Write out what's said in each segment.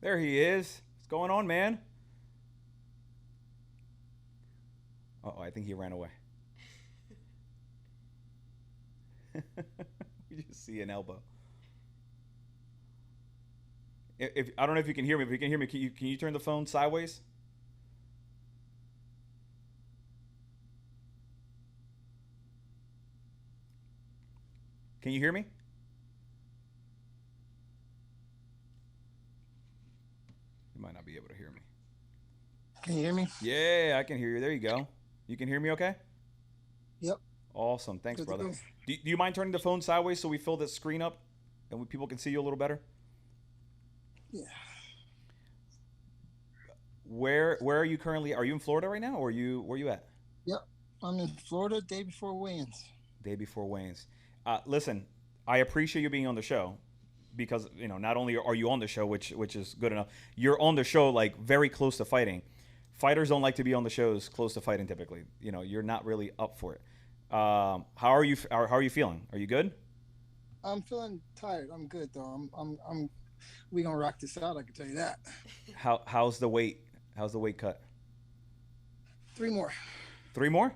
There he is. What's going on, man? Oh, I think he ran away. We just see an elbow. If I don't know if you can hear me. If you can hear me, can you turn the phone sideways? Can you hear me? You might not be able to hear me. Can you hear me? Yeah, I can hear you. There you go. You can hear me okay? Yep. Awesome. Thanks, Good to brother. go. Do you mind turning the phone sideways so we fill this screen up and people can see you a little better? Yeah. Where are you currently? Are you in Florida right now, or where are you at? Yep. I'm in Florida day before weigh-ins. Day before Wayne's. Listen, I appreciate you being on the show because not only are you on the show, which is good enough, you're on the show like very close to fighting. Fighters don't like to be on the shows close to fighting typically. You're not really up for it. How are you? How are you feeling? Are you good? I'm feeling tired. I'm good though. I'm we gonna rock this out, I can tell you that. How's the weight? How's the weight cut? Three more. Three more?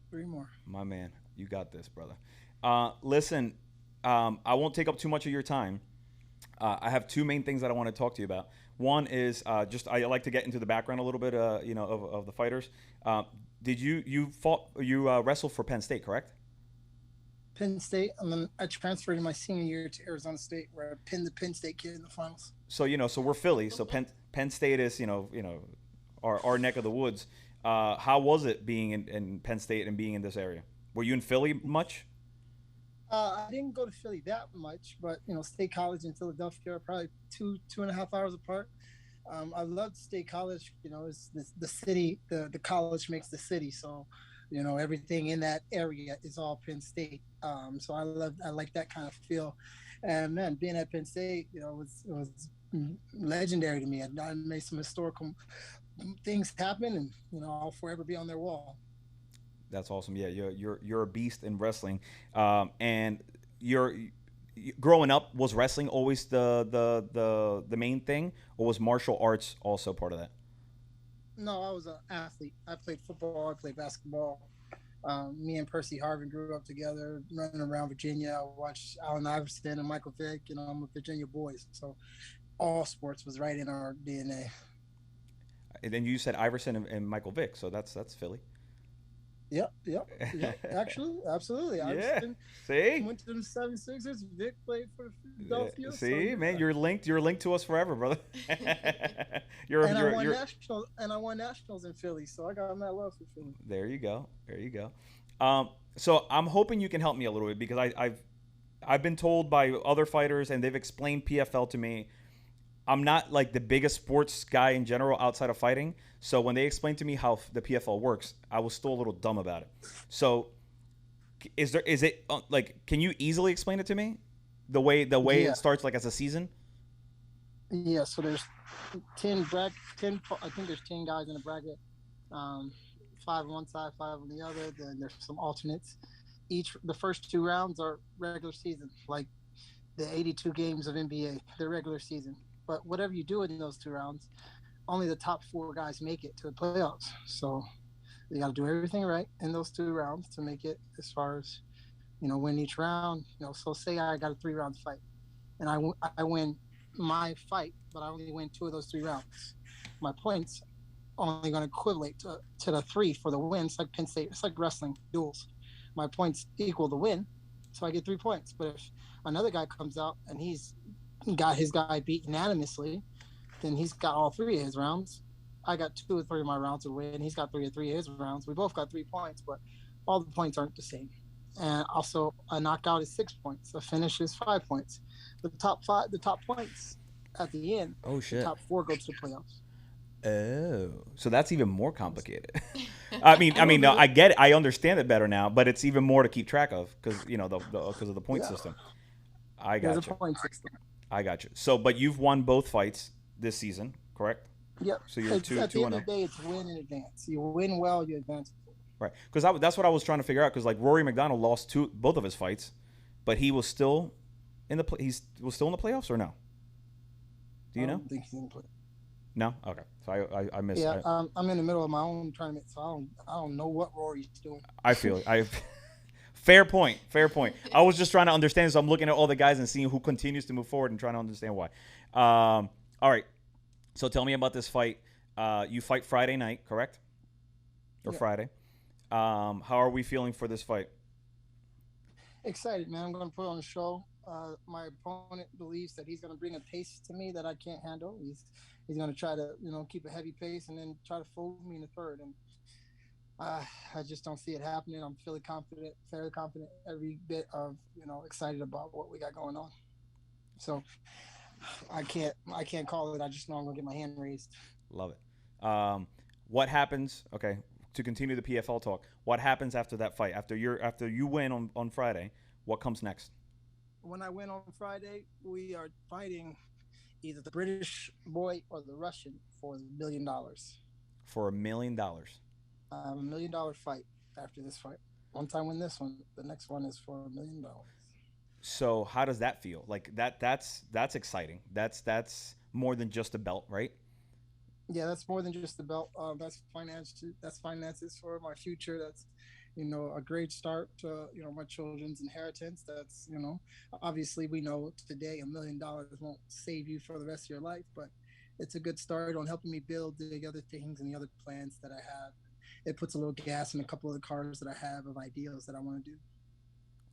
Three more. My man, you got this, brother. Listen, I won't take up too much of your time. I have two main things that I want to talk to you about. One is just I like to get into the background a little bit, of the fighters. Uh, did you wrestled for Penn State, correct? Penn State, and then I transferred in my senior year to Arizona State, where I pinned the Penn State kid in the finals. So so we're Philly. So Penn State is our neck of the woods. How was it being in Penn State and being in this area? Were you in Philly much? I didn't go to Philly that much, but State College and Philadelphia are probably 2.5 hours apart. I loved State College. It's the city. The college makes the city. So, everything in that area is all Penn State. So I like that kind of feel. And man, being at Penn State, was legendary to me. I made some historical things happen, and I'll forever be on their wall. That's awesome. Yeah, you're a beast in wrestling, and you're growing up. Was wrestling always the main thing, or was martial arts also part of that? No, I was an athlete. I played football. I played basketball. Me and Percy Harvin grew up together, running around Virginia. I watched Allen Iverson and Michael Vick. I'm a Virginia boy, so all sports was right in our DNA. And then you said Iverson and Michael Vick, so that's Philly. Yep, yep, yep. Actually, absolutely. Yeah. Iverson See, went to the 76ers. Vic played for the yeah. Philadelphia. So See, man, yeah. you're linked to us forever, brother. you're And I won you're nationals. And I won nationals in Philly. So I got mad love for Philly. There you go. There you go. So I'm hoping you can help me a little bit because I've been told by other fighters and they've explained PFL to me. I'm not like the biggest sports guy in general outside of fighting. So when they explained to me how the PFL works, I was still a little dumb about it. So is it like can you easily explain it to me? The way Yeah, it starts like as a season? yeah. So there's 10. I think there's 10 guys in the bracket. Um, five on one side, five on the other. Then there's some alternates. The first 2 rounds are regular season, like the 82 games of NBA. They're regular season. But whatever you do in those 2 rounds, only the top 4 guys make it to the playoffs. So you got to do everything right in those 2 rounds to make it as far as win each round. So say I got a 3 round fight, and I win my fight, but I only win 2 of those 3 rounds. My points only going to equivalent to the 3 for the win. It's like Penn State. It's like wrestling duels. My points equal the win, so I get 3 points. But if another guy comes out and he's got his guy beat unanimously, then he's got all 3 of his rounds. I got 2 or 3 of my rounds to win. He's got 3 of his rounds. We both got 3 points, but all the points aren't the same. And also, a knockout is 6 points. A finish is 5 points. The top points at the end, Oh the shit. top 4 go to the playoffs. Oh, so that's even more complicated. I mean, no, Little I bit, get it. I understand it better now, but it's even more to keep track of because because of the point yeah. system. I There's a got you. point system. I got you. So, but you've won both fights this season, correct? Yep. So you're It's two at the two end and of zero, the day, it's win in advance. You win well, you advance. right? Because that's what I was trying to figure out. Because like Rory McDonald lost both of his fights, but he was still in the was still in the playoffs or no? Do I you know? don't think he's gonna play. No. Okay. So I missed. Yeah, I'm in the middle of my own tournament, so I don't know what Rory's doing. I feel it. I fair point. Fair point. I was just trying to understand, so I'm looking at all the guys and seeing who continues to move forward and trying to understand why. All right. So tell me about this fight. You fight Friday night, correct? Or Yeah, Friday? How are we feeling for this fight? excited, man. I'm gonna put on a show. My opponent believes that he's gonna bring a pace to me that I can't handle. He's gonna try to keep a heavy pace and then try to fold me in the third. And uh, I just don't see it happening. I'm fairly confident, every bit of excited about what we got going on. So I can't call it. I just know I'm gonna get my hand raised. Love it. What happens? Okay, to continue the PFL talk. What happens after that fight? After you win on Friday, what comes next? When I win on Friday, we are fighting either the British boy or the Russian for $1 million. For $1 million. $1 million fight after this fight. Once I win this one, the next one is for $1 million. So how does that feel? Like that's exciting. That's more than just a belt, right? Yeah, that's more than just the belt. That's finance. That's finances for my future. That's a great start to my children's inheritance. That's obviously we know today $1 million won't save you for the rest of your life, but it's a good start on helping me build the other things and the other plans that I have. It puts a little gas in a couple of the cars that I have of ideals that I want to do.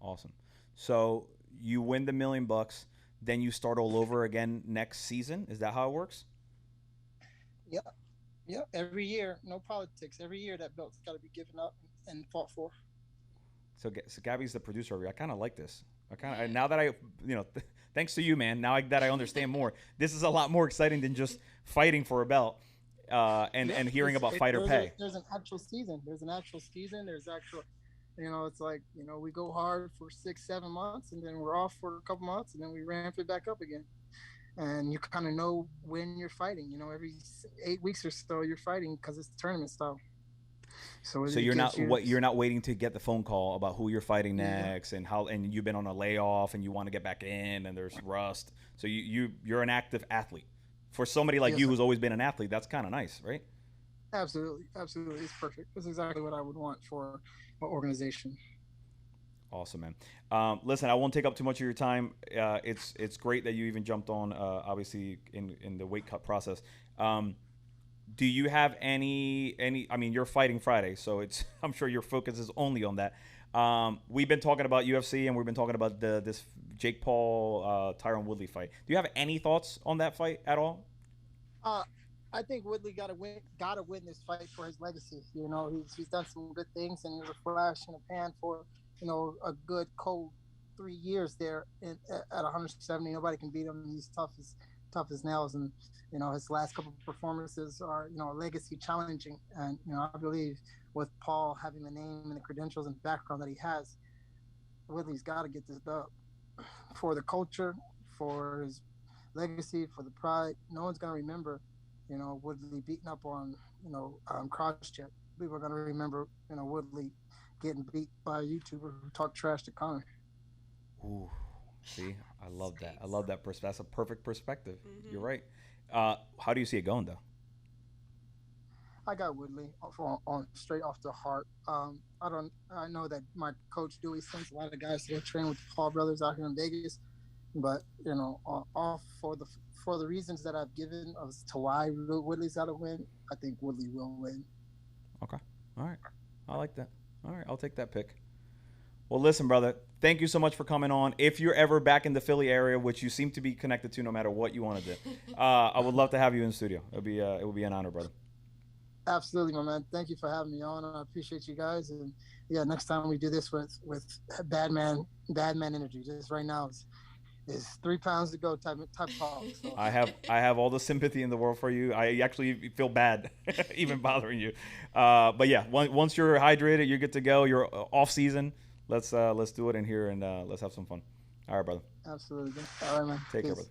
Awesome. So you win the $1 million, then you start all over again next season. Is that how it works? Yeah, yeah. Every year, no politics. Every year that belt's got to be given up and fought for. So Gabby's the producer. I kind of like this. I kind of now that thanks to you, man. That I understand more. This is a lot more exciting than just fighting for a belt, Yeah, and hearing about fighter pay. there's an actual season. There's an actual season. There's actual, it's like we go hard for 6 7 months and then we're off for a couple months and then we ramp it back up again. And you kind of know when you're fighting. Every 8 weeks or so you're fighting because it's tournament style. So So it gives you. you're not waiting to get the phone call about who you're fighting Yeah, next and how, and you've been on a layoff and you want to get back in and there's rust. So you're an active athlete. For somebody like yes, you who's always been an athlete, that's kind of nice, right? absolutely, absolutely. It's perfect. It's exactly what I would want for an organization. Awesome, man. Listen, I won't take up too much of your time. It's great that you even jumped on, obviously in the weight cut process. Um, do you have any? I mean, you're fighting Friday, so it's I'm sure your focus is only on that. We've been talking about UFC and we've been talking about this Jake Paul Tyron Woodley fight. Do you have any thoughts on that fight at all? Uh, I think Woodley got to win this fight for his legacy. He's done some good things, and he was a flash in the pan for a good cold 3 years there at 170. Nobody can beat him. He's tough as nails, and his last couple of performances are legacy challenging. And I believe with Paul having the name and the credentials and background that he has, Woodley's got to get this dub for the culture, for his legacy, for the pride. No one's gonna remember, Woodley beating up on, CrossCheck. People are gonna remember, Woodley getting beat by a YouTuber who talked trash to Connor. Ooh, see, I love that. I love that perspective. That's a perfect perspective. You're Mm-hmm. right. How do you see it going though? I got Woodley on straight off the heart. I know that my coach Dewey sends a lot of guys to go train with the Paul brothers out here in Vegas, but all for the reasons that I've given as to why Woodley's got to win, I think Woodley will win. Okay. All right. I like that. All right. I'll take that pick. Well, listen, brother. Thank you so much for coming on. If you're ever back in the Philly area, which you seem to be connected to, no matter what you want to do, I would love to have you in the studio. It would be an honor, brother. Absolutely, my man. Thank you for having me on. I appreciate you guys. And yeah, next time we do this with bad man energy. Just right now is 3 pounds to go type talk. So I have all the sympathy in the world for you. I actually feel bad even bothering you. But yeah, once you're hydrated, you're good to go. You're off season. Let's do it in here and let's have some fun. All right, brother. absolutely. All right, man. Take care, Peace. brother.